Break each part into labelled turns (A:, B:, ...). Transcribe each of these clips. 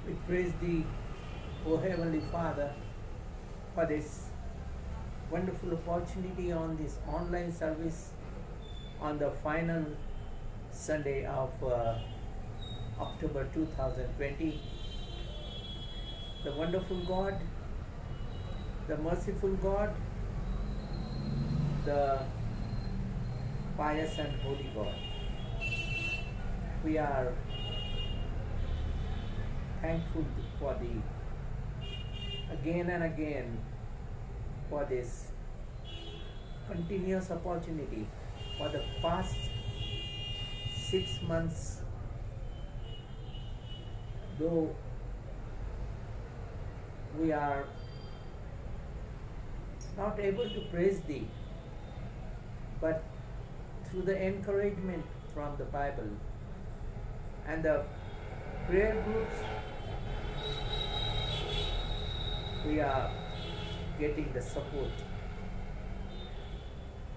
A: We praise Thee, O Heavenly Father, for this wonderful opportunity on this online service on the final Sunday of October 2020. The wonderful God, the merciful God, the pious and holy God. We are thankful for again and again for this continuous opportunity for the past 6 months, though we are not able to praise Thee, but through the encouragement from the Bible and the prayer groups, we are getting the support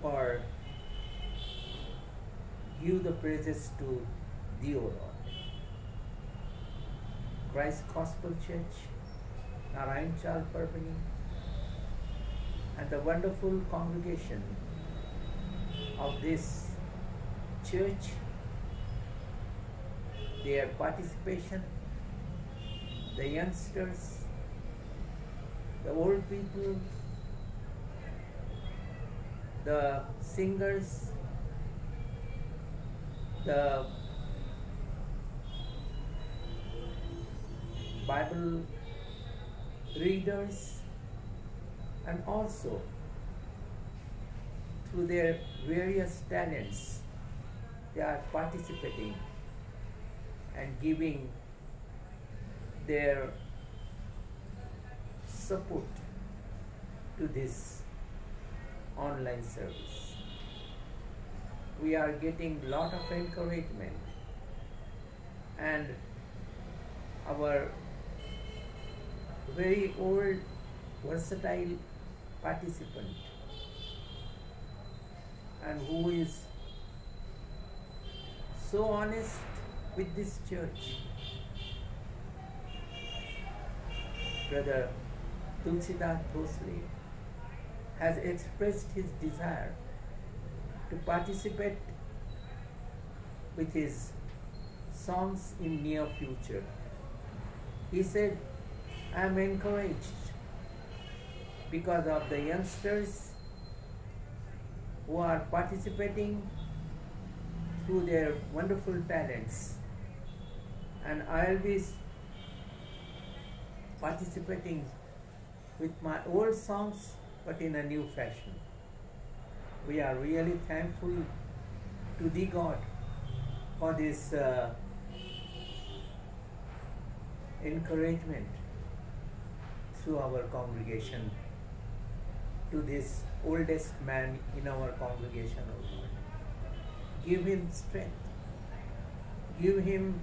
A: or give the praises to Thee, O Lord. Christ Gospel Church, Narayan Chal Parbani, and the wonderful congregation of this church, their participation, the youngsters, the old people, the singers, the Bible readers, and also through their various talents, they are participating and giving their support to this online service. We are getting lot of encouragement, and our very old versatile participant and who is so honest with this church, Brother Tulsidas Bhosle, has expressed his desire to participate with his songs in near future. He said, I am encouraged because of the youngsters who are participating through their wonderful talents, and I will be participating with my old songs but in a new fashion. We are really thankful to Thee, God, for this encouragement through our congregation to this oldest man in our congregation, O Lord. Give him strength, give him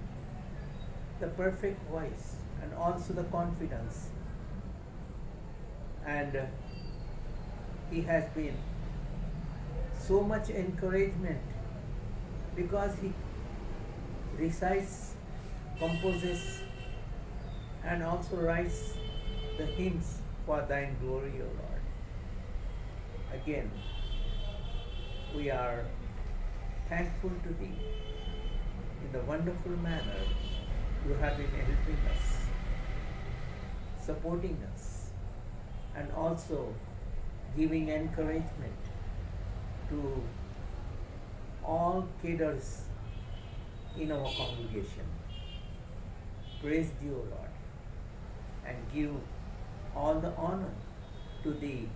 A: the perfect voice and also the confidence, and he has been so much encouragement because he recites, composes, and also writes the hymns for Thine glory, O Lord. Again, we are thankful to Thee in the wonderful manner You have been helping us, supporting us, and also giving encouragement to all cadres in our congregation. Praise Thee, O Lord, and give all the honor to Thee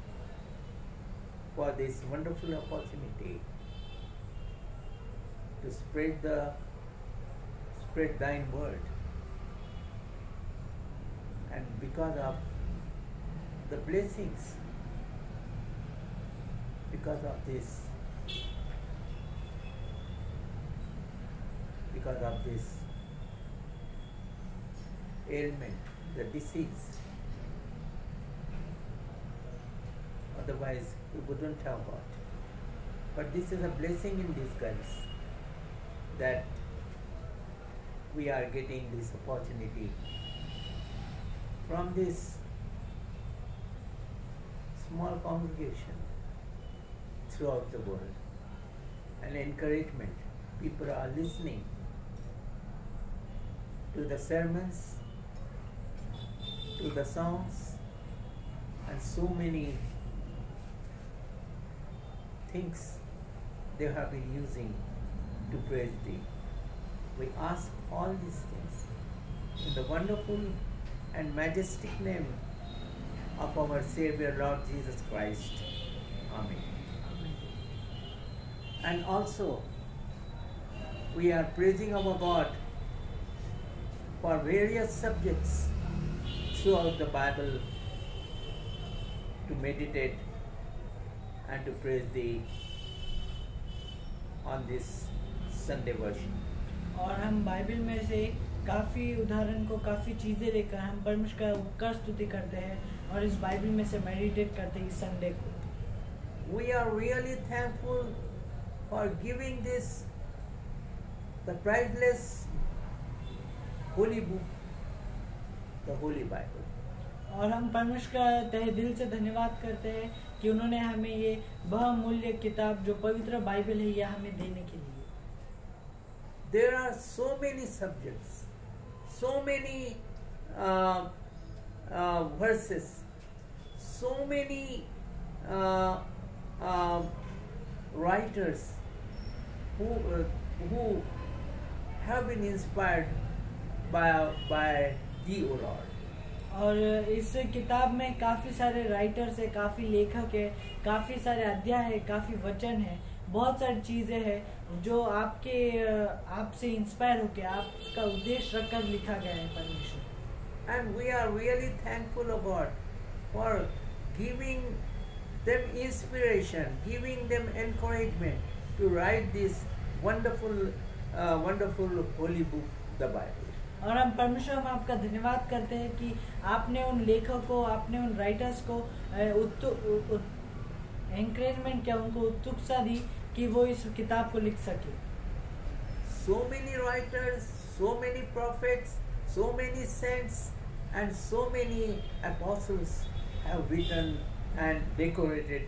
A: for this wonderful opportunity to spread Thine word. And because of the blessings, because of this ailment, the disease, otherwise we wouldn't have got. But this is a blessing in disguise that we are getting this opportunity from this small congregation throughout the world, and encouragement. People are listening to the sermons, to the songs, and so many things they have been using to praise Thee. We ask all these things in the wonderful and majestic name of our Savior Lord Jesus Christ. Amen. And also, we are praising our God for various subjects throughout the Bible to meditate and to praise Thee on this Sunday worship.
B: और हम Bible में से काफ़ी उदाहरण को काफ़ी चीज़ें लेकर हम परमेश्वर का उपकार स्तुति करते हैं और इस बाइबल में से मेडिटेट करते हैं इस संडे को.
A: We are really thankful for giving this, the priceless holy book, the Holy Bible.
B: और हम परमेश्वर का तहे दिल से धन्यवाद करते हैं कि उन्होंने हमें ये बहुमूल्य किताब जो पवित्र बाइबल है ये हमें देने के लिए.
A: There are so many subjects, so many verses, so many writers who have been inspired by Thee, O Lord.
B: और इस किताब में काफ़ी सारे राइटर्स है, काफ़ी लेखक है, काफ़ी सारे अध्याय है, काफ़ी वचन है, बहुत सारी चीज़ें हैं जो आपसे इंस्पायर होकर आपका उद्देश्य रखकर लिखा गया है परमेश्वर.
A: And we are really thankful of God for giving them inspiration, giving them encouragement to write this wonderful holy book, the Bible.
B: और हम परमेश्वर हम आपका धन्यवाद करते हैं कि आपने उन लेखकों, आपने उन राइटर्स को एनकरेजमेंट किया, उनको उत्सुकता दी कि वो इस किताब को लिख सके.
A: So many writers, so many prophets, so many saints, and so many apostles have written and decorated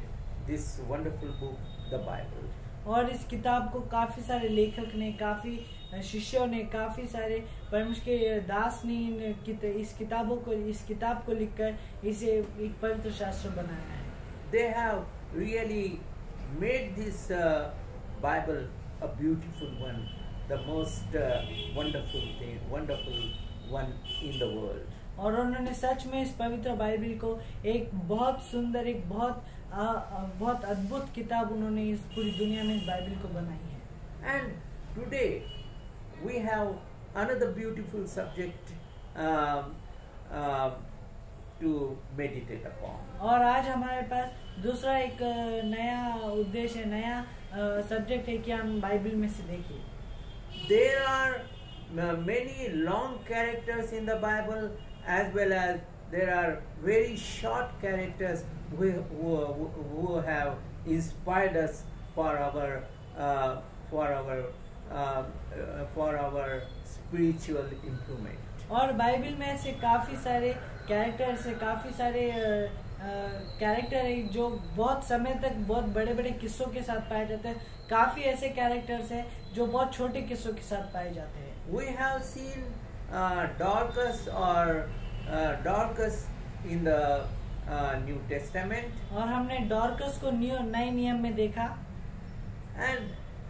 A: this wonderful book, the Bible.
B: और इस किताब को काफ़ी सारे लेखक ने, काफ़ी शिष्यों ने, काफ़ी सारे परमेश्वर के दास ने इस किताब को लिखकर इसे एक पवित्र शास्त्र बनाया है.
A: They have really made this Bible a beautiful one, the most wonderful one in the world.
B: और उन्होंने सच में इस पवित्र बाइबल को एक बहुत सुंदर, एक बहुत अद्भुत किताब उन्होंने इस पूरी दुनिया में इस बाइबल को बनाई है.
A: And today we have another beautiful subject to meditate upon.
B: और आज हमारे पास दूसरा एक नया उद्देश्य है, नया सब्जेक्ट है कि हम बाइबल में से देखें.
A: There are many long characters in the Bible, as well as there are very short characters who have inspired us for our spiritual improvement.
B: और बाइबल में ऐसे काफ़ी सारे कैरेक्टर्स है, काफ़ी सारे कैरेक्टर है जो बहुत समय तक बहुत बड़े बड़े किस्सों के साथ पाए जाते हैं. काफ़ी ऐसे कैरेक्टर्स हैं जो बहुत छोटे किस्सों के साथ पाए जाते हैं.
A: We have seen Dorcas in the New Testament.
B: और हमने डॉर्कस को नए नियम में देखा.
A: And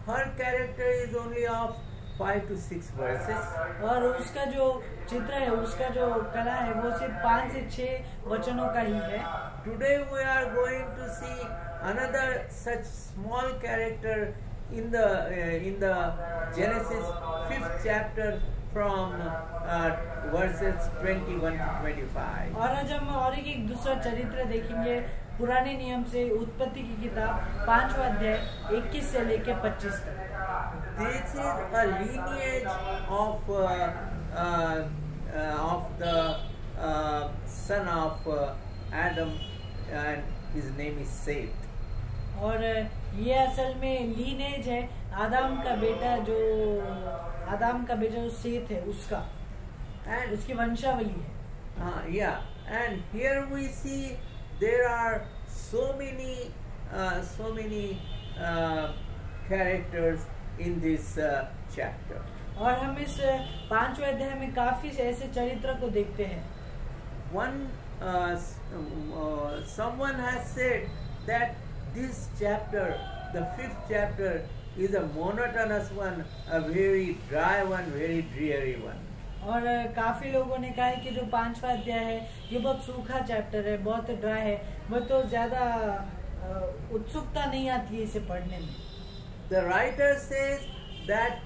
A: her character is only of 5 to 6 verses.
B: और उसका जो चित्र है, उसका जो कला है, वो सिर्फ 5 से 6 वचनों का ही है.
A: Today we are going to see another such small character in the Genesis 5th chapter from verses 21 to 25.
B: और आज हम और एक दूसरा चरित्र देखेंगे पुराने नियम से उत्पत्ति की किताब 5वां अध्याय 21 से लेकर 25 तक.
A: This is a lineage of the son of Adam, and his name is Seth.
B: और ये असल में लीनेज है आदम का बेटा जो सेत है उसका,
A: and
B: उसकी वंशावली है.
A: Yeah, and here we see there are so many characters in this chapter.
B: और हम इस 5वें अध्याय में काफी ऐसे चरित्र को देखते हैं.
A: Someone has said that this chapter, the 5th chapter, is a monotonous one, a very dry one, very dreary one.
B: और काफी लोगों ने कहा है कि जो 5वां अध्याय है ये बहुत सूखा चैप्टर है, बहुत ड्राई है, वो तो ज्यादा उत्सुकता नहीं आती है इसे पढ़ने में.
A: The writer says that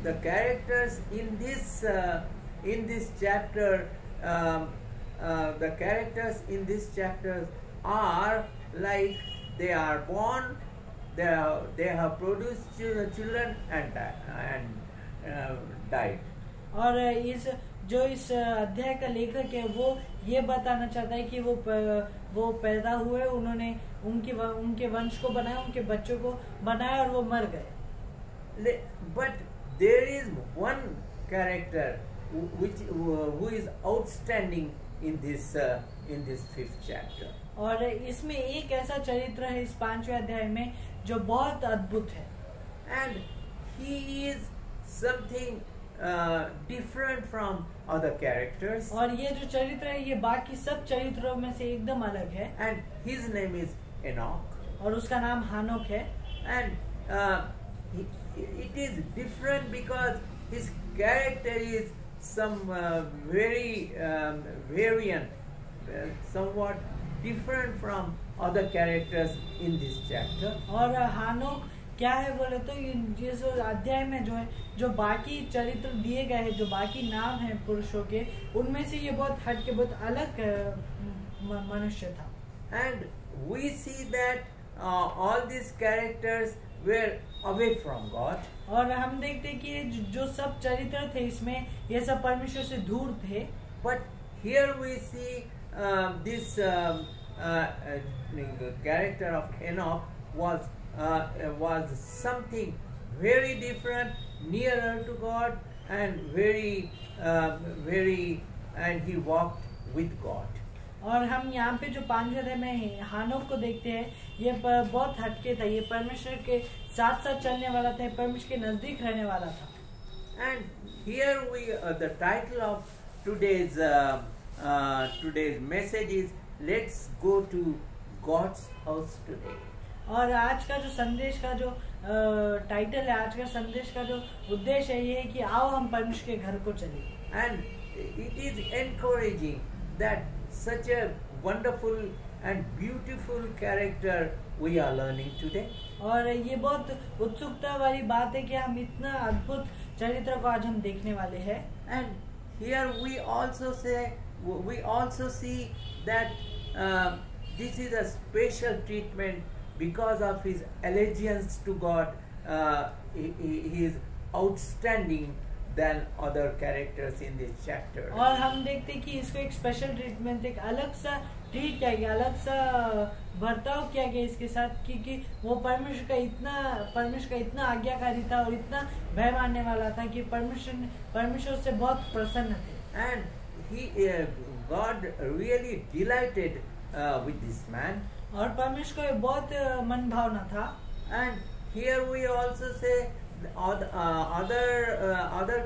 A: the characters in this chapter, the characters in this chapter are like they are born, they have produced children and died.
B: और इस अध्याय का लेखक है वो ये बताना चाहता है कि वो पैदा हुए, उन्होंने उनके वंश को बनाया, उनके बच्चों को बनाया और वो मर गए.
A: But there is one character who is outstanding in this 5th chapter.
B: और इसमें एक ऐसा चरित्र है इस 5वें अध्याय में जो बहुत अद्भुत है.
A: And he is something different from other characters.
B: और ये जो चरित्र है ये बाकी सब चरित्रों में से एकदम अलग है.
A: And his name is Enoch.
B: और उसका नाम हानोक है.
A: And it is different because his character is some very variant, somewhat different from other characters in this chapter.
B: और हानोक क्या है बोले तो इस अध्याय में जो है, जो बाकी चरित्र दिए गए हैं, जो बाकी नाम हैं पुरुषों के, उनमें से ये बहुत हटके बहुत अलग मनुष्य था.
A: And we see that all these characters were away from God.
B: और हम देखते हैं कि जो सब चरित्र थे इसमें ये सब परमेश्वर से दूर थे.
A: But here we see this character of Enoch was something very different, nearer to God, and and he walked with God.
B: और हम यहाँ पे जो 5वें अध्याय में हानोक को देखते हैं, ये बहुत हटके था, ये परमेश्वर के साथ साथ चलने वाला था, परमेश्वर के नजदीक रहने वाला था.
A: And here the title of today's message is "Let's go to God's house today."
B: और आज का जो संदेश का जो टाइटल है, आज का संदेश का जो उद्देश्य है, ये है कि आओ हम परमेश्वर के घर को चलें.
A: And it is encouraging that such a wonderful and beautiful character we are learning today.
B: और ये बहुत उत्सुकता वाली बात है कि हम इतना अद्भुत चरित्र को आज हम देखने वाले हैं.
A: And here we also see that this is a special treatment because of his allegiance to God. He is outstanding than other characters in this chapter.
B: और हम देखते हैं कि इसको एक स्पेशल ट्रीटमेंट, एक अलग सा ट्रीट किया गया, अलग सा बर्ताव किया गया इसके साथ, क्योंकि वो परमेश्वर का इतना आज्ञाकारी था और इतना भय मानने वाला था कि परमेश्वर से बहुत प्रसन्न थे.
A: And God really delighted with this man.
B: और परमेश्वर को बहुत मन भावना था.
A: And here we also say other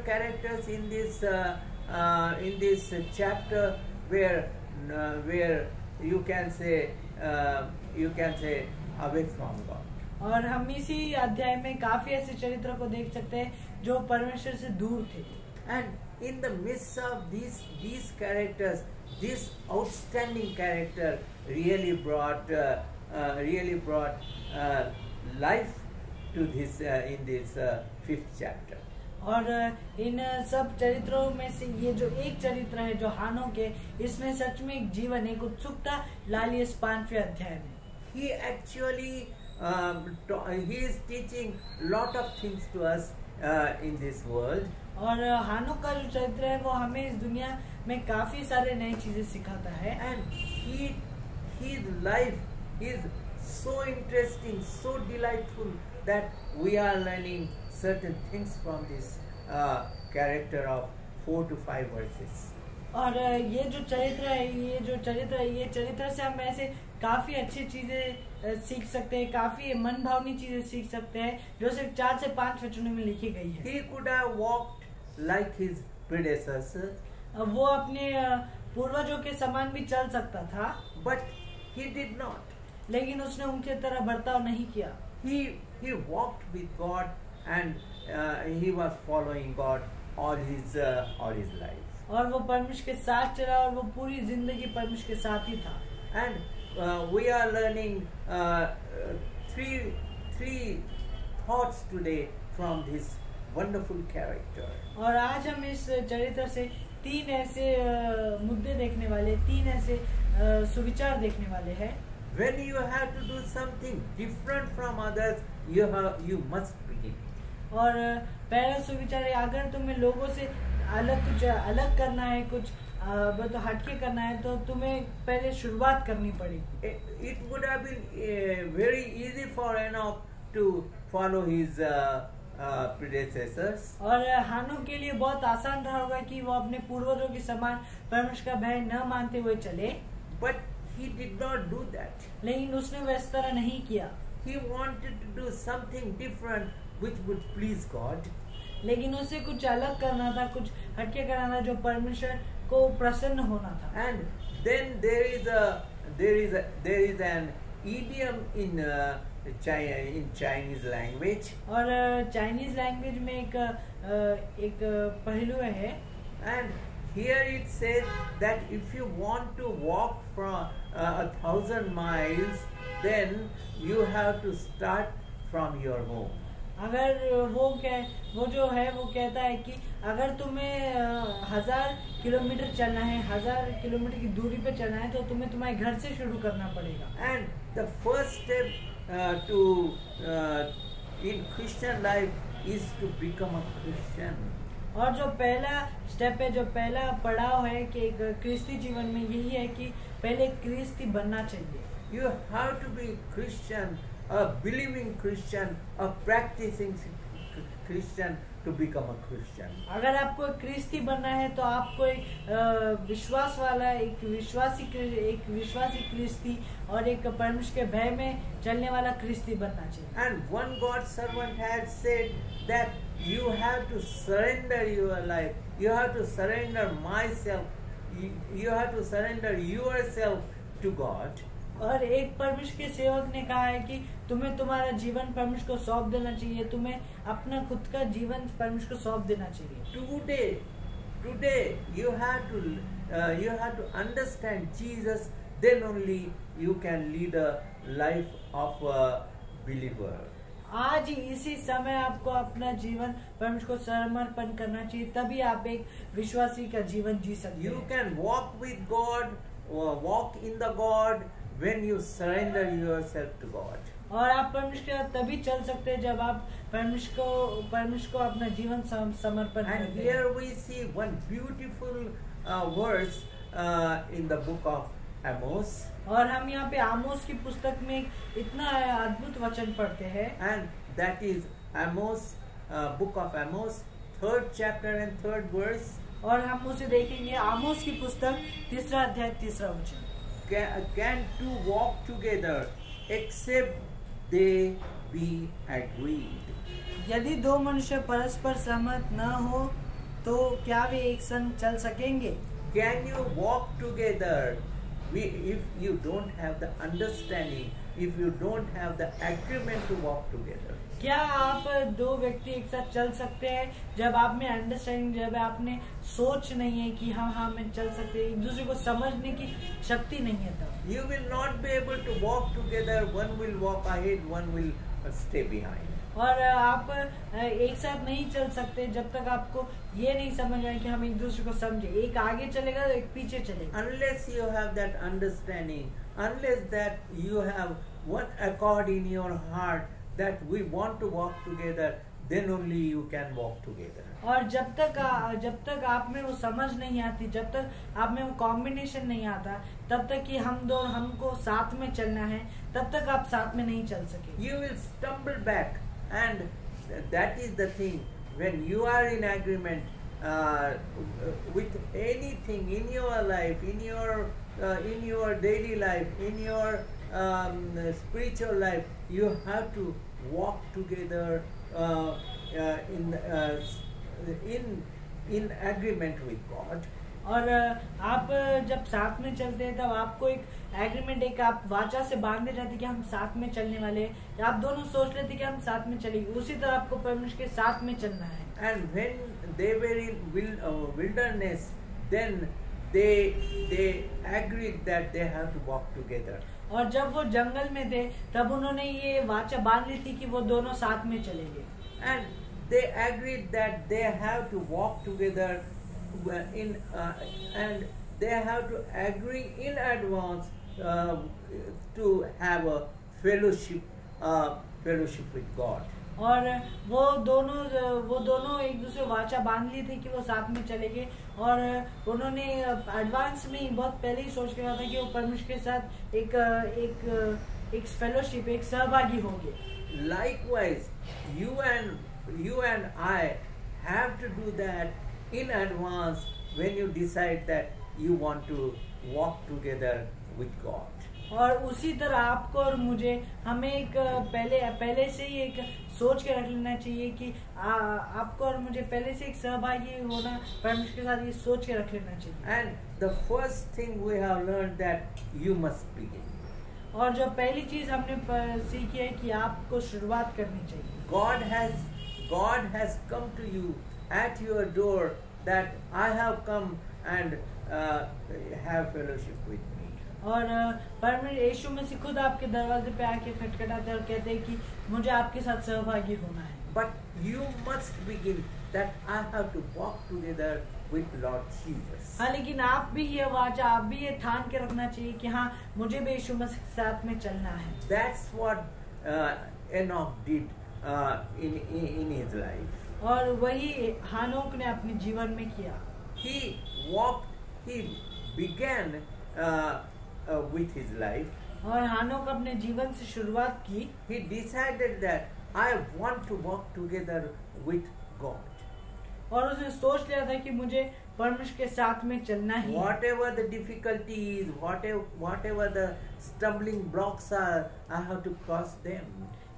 A: characters in this chapter where you can say away from God.
B: और हम इसी अध्याय में काफी ऐसे चरित्र को देख सकते हैं जो परमेश्वर से दूर थे.
A: And in the midst of these characters, this outstanding character really brought life to this in this 5th chapter.
B: और इन सब चरित्रों में से ये जो एक चरित्र है जो हानोक है, इसने सच में एक जीवन, एक उत्सुकता ला ली इस 5वें अध्याय में.
A: He actually he is teaching lot of things to us in this world.
B: और हानोक का जो चरित्र है वो हमें इस दुनिया में काफी सारे नई चीजें सिखाता है.
A: And his life is so interesting, so delightful that we are learning certain things from this character of 4 to 5 verses.
B: और ये जो चरित्र है ये चरित्र से हम ऐसे काफी अच्छी चीजें सीख सकते हैं, काफी मन भावनी चीजें सीख सकते हैं जो सिर्फ 4 से 5 वचनों में लिखी गई है।
A: He could have walked like his predecessors,
B: वो अपने पूर्वजों के समान भी चल सकता था,
A: but he did not.
B: लेकिन उसने उनके तरह बर्ताव नहीं किया।
A: He walked with God and he was following God all his life.
B: और वो परमेश्वर के साथ चला और वो पूरी जिंदगी परमेश्वर के साथ ही था।
A: And we are learning three thoughts today from this wonderful character.
B: और आज हम इस चरित्र से 3 ऐसे मुद्दे देखने वाले, 3 ऐसे सुविचार देखने वाले हैं।
A: When you have to do something different from others, you must begin.
B: और पहला सुविचार है, अगर तुम्हें लोगों से कुछ अलग करना है, कुछ तो हटके करना है, तो तुम्हें पहले शुरुआत करनी पड़ेगी।
A: It would have been very easy for Enoch to follow his predecessors.
B: और हानोक के लिए बहुत आसान रहा होगा कि वो अपने पूर्वजों के समान परमेश्वर का भय न मानते हुए चले,
A: But he did not do that.
B: लेकिन उसने वैसा तरह नहीं किया।
A: He wanted to do something different which would please God.
B: लेकिन उसे कुछ अलग करना था, कुछ हटके करना था जो परमेश्वर को प्रसन्न होना था।
A: And then there is an idiom in Chinese language.
B: और चाइनीज लैंग्वेज में एक पहलू है।
A: And here it says that if you want to walk from 1,000 miles, then you have to start from your home.
B: अगर वो जो है वो कहता है कि अगर तुम्हें 1000 किलोमीटर चलना है, 1000 किलोमीटर की दूरी पे चलना है, तो तुम्हें तुम्हारे घर से शुरू करना पड़ेगा।
A: And the first step in Christian life is to become a Christian.
B: और जो पहला स्टेप है, जो पहला पड़ाव है कि एक क्रिस्ती जीवन में, यही है कि पहले क्रिस्ती बनना चाहिए।
A: You have to be Christian, a believing Christian, a practicing Christian to become a Christian.
B: अगर आपको क्रिस्ती बनना है तो आपको एक विश्वास वाला, एक विश्वासी क्रिस्ती और एक परमेश्वर के भय में चलने वाला क्रिस्ती बनना चाहिए।
A: And one God's servant had said that you have to surrender your life, you have to surrender myself, you have to surrender yourself to God.
B: और एक परमेश्वर के सेवक ने कहा है कि तुम्हें तुम्हारा जीवन परमेश्वर को सौंप देना चाहिए, तुम्हें अपना खुद का जीवन परमेश्वर को सौंप देना चाहिए।
A: Today you have to understand Jesus, then only you can lead a life of a believer.
B: आज इसी समय आपको अपना जीवन परमेश्वर को समर्पण करना चाहिए, तभी आप एक विश्वासी का जीवन जी सकते हैं।
A: You can walk with God or walk in the God when you surrender yourself to God.
B: और आप परमेश्वर के साथ तभी चल सकते हैं जब आप परमेश्वर को अपना जीवन समर्पण करते हैं।
A: And here we see one beautiful verse in the book of Amos.
B: और हम यहाँ पे आमोस की पुस्तक में इतना अद्भुत वचन पढ़ते हैं।
A: And that is Amos, book of Amos, 3rd chapter and 3rd verse.
B: और हम उसे देखेंगे, आमोस की पुस्तक 3रा अध्याय 3रा वचन।
A: Can two walk together except they be agreed?
B: यदि 2 मनुष्य परस्पर सहमत न हो तो क्या वे एक संग चल सकेंगे?
A: Can you walk together if you don't have the understanding, if you don't have the agreement to walk together?
B: क्या आप 2 व्यक्ति एक साथ चल सकते हैं जब आप में अंडरस्टैंडिंग, जब आप में सोच नहीं है कि हाँ मैं चल सकते हैं, एक दूसरे को समझने की शक्ति नहीं है तब।
A: You will not be able to walk together. One will walk ahead, one will stay behind.
B: और आप एक साथ नहीं चल सकते जब तक आपको ये नहीं समझ आए कि हम एक दूसरे को समझे। एक आगे चलेगा तो एक पीछे चलेगा।
A: Unless you have that understanding, unless that you have one accord in your heart that we want to walk together, then only you can walk together.
B: और जब तक आप में वो समझ नहीं आती, जब तक आप में वो कॉम्बिनेशन नहीं आता, तब तक कि हमको साथ में चलना है, तब तक आप साथ में नहीं चल सके।
A: You will stumble back, and that is the thing. When you are in agreement, with anything in your life, in your daily life, in your spiritual life, you have to walk together in agreement with God.
B: और आप जब साथ में चलते हैं तब आपको एक एग्रीमेंट, एक आप वाचा से बांधे रहते कि हम साथ में चलने वाले हैं, या आप दोनों सोच लेते कि हम साथ में चलेंगे। उसी तरह आपको परमेश्वर के साथ में चलना है।
A: And when they were in wilderness, then they agreed that they have to walk together.
B: और जब वो जंगल में थे तब उन्होंने ये वाचा बांध ली थी कि वो दोनों साथ में चलेंगे।
A: And they agreed that they have to walk together and they have to agree in advance to have a fellowship with God.
B: और वो दोनों एक दूसरे वाचा बांध लिए थे कि वो साथ में चलेंगे, और उन्होंने एडवांस में ही बहुत पहले ही सोच के रखा था कि वो परमेश्वर के साथ एक फेलोशिप, एक सहभागी होंगे।
A: Likewise, you and I have to do that in advance when you decide that you want to walk together with God.
B: और उसी तरह आपको और मुझे हमें एक पहले से ही एक सोच के रख लेना चाहिए कि आपको और मुझे पहले से एक सहभागी होना परमेश्वर के साथ, ये सोच के रख लेना चाहिए।
A: And the first thing we have learned that you must begin.
B: और जो पहली चीज हमने सीखी है कि आपको शुरुआत करनी चाहिए।
A: God has come to you at your door that I have come and have fellowship with me.
B: और परमेश्वर यीशु मसीह खुद आपके दरवाजे पे आके खटखटाते और कहते हैं कि मुझे आपके साथ सहभागी होना है।
A: But you must begin that I have to walk together with Lord Jesus.
B: हाँ, लेकिन आप भी ये वाचा, आप भी ये ठान के रखना चाहिए कि हाँ, मुझे भी यीशु मसीह के साथ में चलना है।
A: That's what Enoch did in his life.
B: और वही हानोक ने अपने जीवन में किया।
A: He began with his life.
B: और हानोक अपने जीवन से शुरुआत की।
A: He decided that I want to walk together with God.
B: और उसने सोच लिया था कि मुझे परमेश्वर के साथ में चलना ही।
A: Whatever the difficulties, whatever the stumbling blocks are, I have to cross them.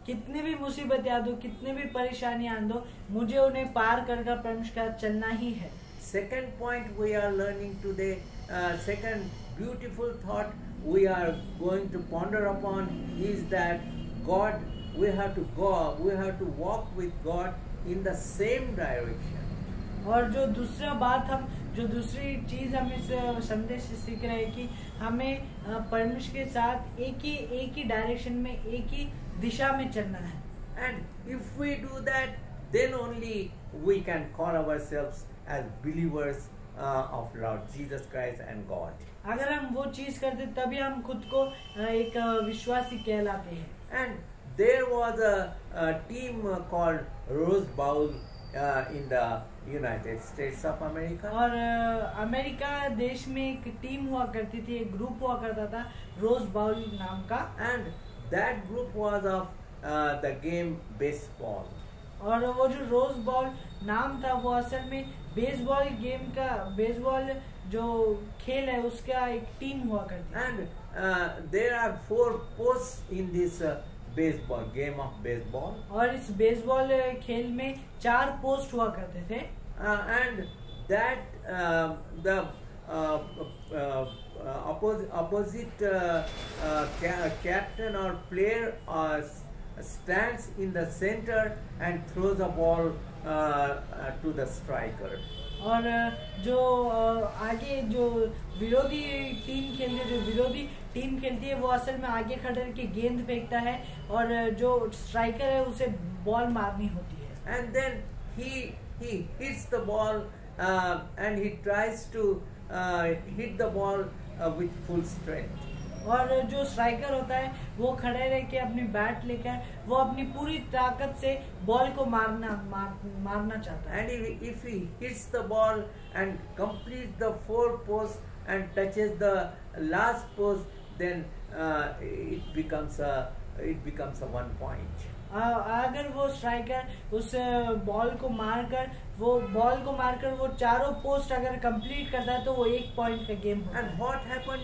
B: कितनी भी मुसीबतें आ दो, कितनी भी परेशानियां आ दो, मुझे उन्हें पार कर परमेश्वर के साथ चलना ही है।
A: Second point we are learning today, second beautiful thought we are going to ponder upon is that we have to walk with God in the same direction.
B: और जो दूसरी चीज हम इस संदेश से सीख रहे हैं कि हमें परमेश्वर के साथ एक ही डायरेक्शन में, एक ही दिशा में चलना है।
A: And if we do that, then only we can call ourselves as believers of Lord Jesus Christ and God.
B: अगर हम वो चीज करते तभी हम खुद को एक विश्वासी कहलाते हैं।
A: And there was a team called Rose Bowl in the United States of America.
B: और अमेरिका देश में एक टीम हुआ करती थी, एक ग्रुप हुआ करता था रोज बाउल नाम का।
A: And that group was of the game baseball.
B: और वो जो रोज बॉल नाम था वो असल में बेसबॉल जो खेल है उसका एक टीम हुआ करती है।
A: And there are 4 posts in this game of baseball.
B: और इस बेसबॉल खेल में 4 पोस्ट हुआ करते थे।
A: And that the opposite captain or player stands in the center and throws a ball to the striker.
B: और जो आगे जो विरोधी टीम खेलती है वो असल में आगे खड़े के गेंद फेंकता है और जो स्ट्राइकर है उसे बॉल मारनी होती है।
A: And then he hits the ball and he tries to hit the ball with full strength.
B: और जो स्ट्राइकर होता है वो खड़े रह के अपनी बैट लेकर वो अपनी पूरी ताकत से बॉल को मारना चाहता है।
A: And if he hits the ball and completes the 4 posts and touches the last post, then it becomes a 1 point.
B: अगर वो स्ट्राइकर उस बॉल को मारकर वो चारों पोस्ट अगर कंप्लीट करता है तो वो 1 पॉइंट का गेम होता है।
A: And what happened,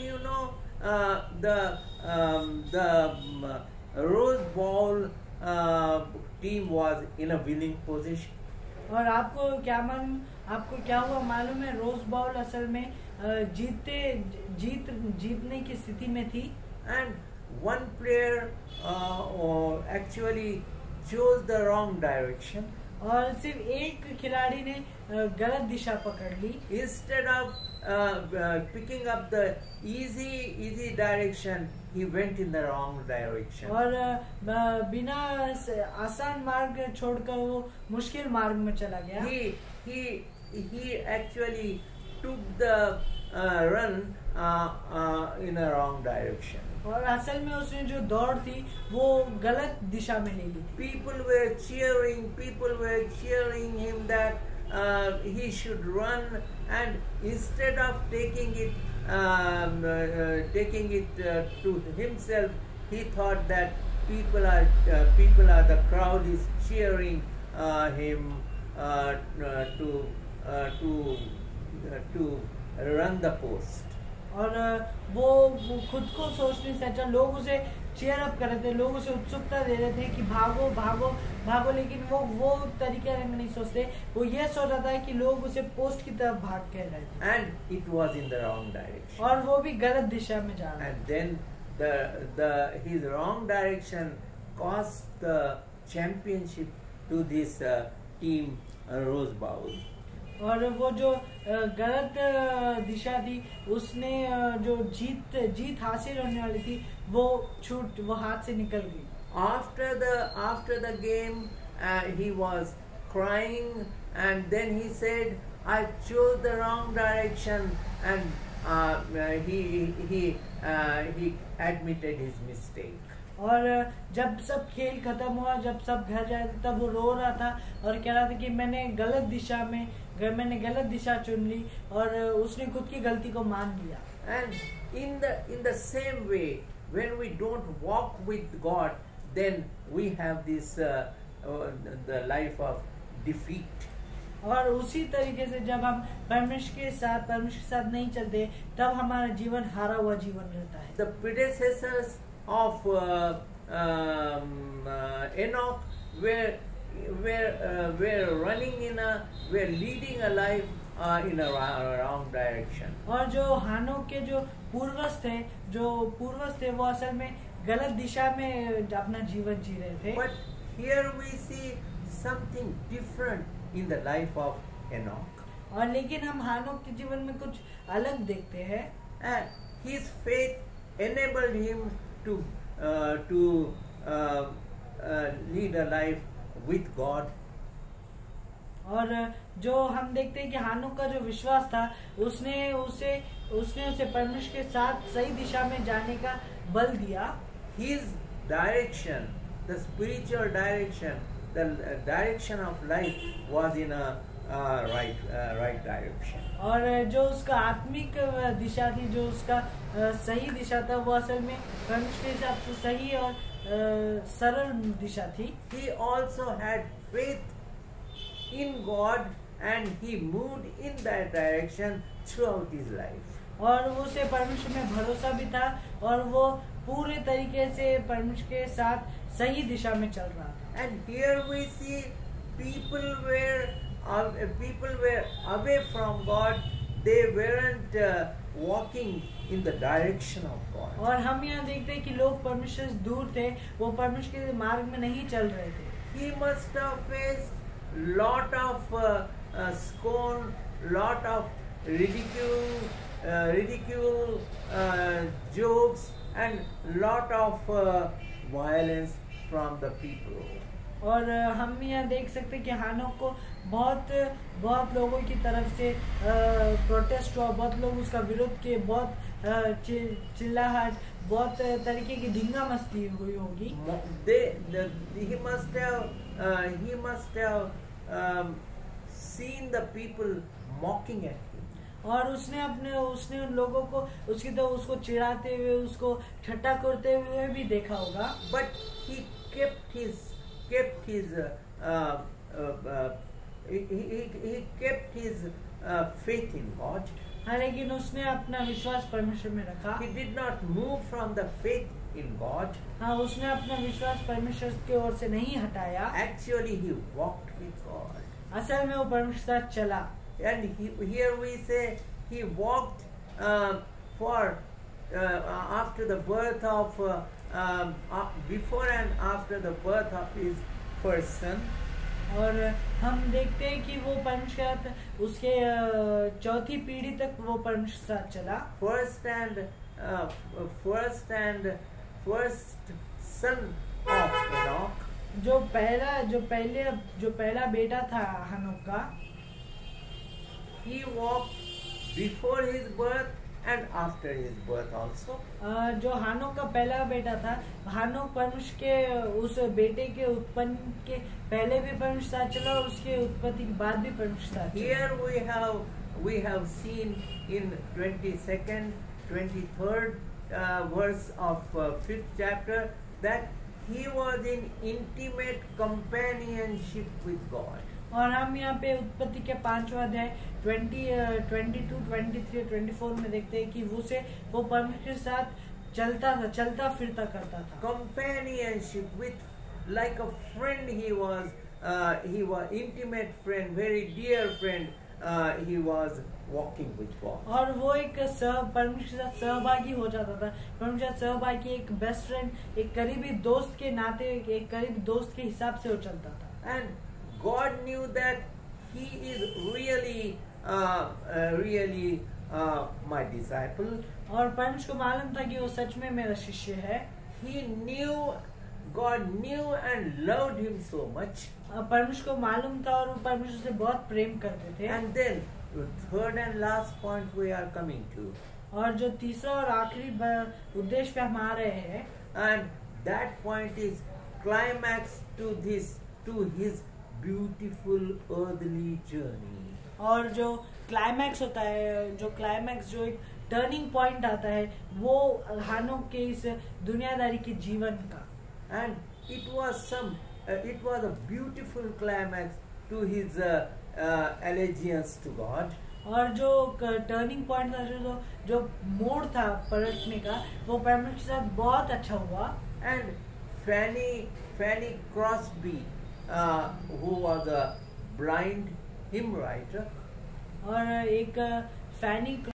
A: the Rose Bowl team was in a winning position.
B: और आपको क्या हुआ मालूम है? रोज बॉल असल में जीतने की स्थिति में थी।
A: And one player actually chose the wrong direction.
B: और सिर्फ एक खिलाड़ी ने गलत दिशा पकड़ ली।
A: Instead of picking up the easy direction, he went in the wrong direction.
B: और बिना आसान मार्ग छोड़कर वो मुश्किल मार्ग में चला गया।
A: He actually took the run in a wrong direction.
B: और असल में उसने जो दौड़ थी वो गलत दिशा में ले ली थी।
A: People were cheering him that he should run, and instead of taking it to himself, he thought that people are the crowd is cheering him to run the post.
B: और वो खुद को सोचने से अच्छा लोग उसे चीयर अप कर रहे थे, लोग उसे उत्सुकता दे रहे थे कि भागो भागो भागो, लेकिन वो तरीके में नहीं सोचते। वो ये सोच रहा था कि लोग उसे पोस्ट की तरफ भाग कह रहे थे।
A: And it was in the wrong direction.
B: और वो भी गलत दिशा में जा रहा था।
A: And then his wrong direction cost the championship to this team Rose Bowl.
B: और वो जो गलत दिशा थी उसने जो जीत हासिल होने वाली थी वो हाथ से निकल गई।
A: After the game, he was crying, and then he said, "I chose the wrong direction," and he admitted his mistake.
B: और जब सब खेल खत्म हुआ, जब सब घर जाए तब वो रो रहा था और कह रहा था कि मैंने गलत दिशा चुन ली, और उसने खुद की गलती को मान लिया।
A: And in the same way, when we don't walk with God, then we have this the life of defeat.
B: और उसी तरीके से जब हम परमेश्वर के साथ नहीं चलते तब हमारा जीवन हारा हुआ जीवन रहता है।
A: The predecessors of Enoch were leading a life in a wrong direction.
B: और जो हानोक के जो पूर्वज थे वो असल में गलत दिशा में अपना जीवन जी रहे थे।
A: But here we see something different in the life of Enoch.
B: और लेकिन हम हानोक के जीवन में कुछ अलग देखते हैं।
A: His faith enabled him to lead a life with God.
B: और जो हम देखते हैं कि हानोक का जो विश्वास था उसने उसे परमेश्वर के साथ सही दिशा में जाने का बल दिया।
A: His direction, the spiritual direction, the direction of life was in a right direction.
B: और जो उसका आत्मिक दिशा थी, जो उसका सही दिशा था, वो असल में परमेश्वर के हिसाब से सही और सरल दिशा थी।
A: He also had faith in God, and he moved in that direction throughout his life.
B: और उसे परमेश्वर में भरोसा भी था और वो पूरे तरीके से परमेश्वर के साथ सही दिशा में चल रहा था।
A: And here we see people were away from God. They weren't walking in the direction of God.
B: और हम यहाँ देखते हैं कि लोग परमेश्वर से दूर थे, वो परमेश्वर के मार्ग में नहीं चल रहे थे।
A: He must have faced lot of scorn, lot of ridicule, jokes, and lot of violence from the people.
B: और हम यहाँ देख सकते हैं कि हानोक को बहुत लोगों की तरफ से प्रोटेस्ट हुआ, बहुत लोग उसका विरोध किए, बहुत चिल्लाहट, बहुत तरीके की धिंगा मस्ती हुई होगी।
A: He must have seen the people mocking at him.
B: और उसने उन लोगों को उसको चिढ़ाते हुए, उसको ठट्टा करते हुए भी देखा होगा।
A: But he kept his kept his he kept his faith in God.
B: हाँ, लेकिन उसने अपना विश्वास परमेश्वर में रखा.
A: He did not move from the faith in God.
B: हाँ, उसने अपना विश्वास परमेश्वर की ओर से नहीं हटाया.
A: Actually, he walked with God.
B: असल में वो परमेश्वर के साथ चला.
A: And here we say he walked after the birth of before and after the birth of his first son.
B: और हम देखते हैं कि वो परमेश्वर के साथ उसके चौथी पीढ़ी तक वो परमेश्वर के साथ चला.
A: First son of Enoch.
B: जो पहला बेटा था हनोक का.
A: He walked before his birth and after his birth also.
B: जो हानोक का पहला बेटा था, हानोक परमेश्वर के उस बेटे के उत्पन्न के पहले भी परमेश्वर साथ चला और उसके उत्पत्ति के बाद भी परमेश्वर साथ चला.
A: Here we have seen in 22nd, 23rd verse of 5th chapter that he was in intimate companionship with God.
B: और हम यहाँ पे उत्पत्ति के 5वां अध्याय 22, 23, 24 में देखते हैं कि वो परमेश्वर के साथ चलता फिरता करता था.
A: Companionship with, like a friend, he was intimate friend, very dear friend. He was walking with God.
B: और वो एक परमेश्वर के साथ सहभागी हो जाता था. परमेश्वर के साथ सहभागी, एक बेस्ट फ्रेंड, एक करीबी दोस्त के नाते, एक करीबी दोस्त के हिसाब से वो चलता था.
A: And God knew that he is really my disciple.
B: और परमेश्वर को मालूम था कि वो सच में मेरा शिष्य है.
A: God knew and loved him so much.
B: परमेश्वर को मालूम था और वो परमेश्वर से बहुत प्रेम करते थे.
A: And then third and last point we are coming to.
B: और जो तीसरा और आखिरी उद्देश्य पे हम आ रहे हैं.
A: And that point is climax to his beautiful earthly journey.
B: और जो क्लाइमैक्स होता है, जो एक टर्निंग पॉइंट आता है, वो हानोक के इस दुनियादारी के जीवन का.
A: And it was a beautiful climax to his allegiance to God.
B: और जो टर्निंग पॉइंट था, जो मोड़ था पलटने का, वो परमेश्वर के साथ बहुत अच्छा हुआ.
A: And Fanny Crosby, who was a blind hymn writer,
B: और एक फैनी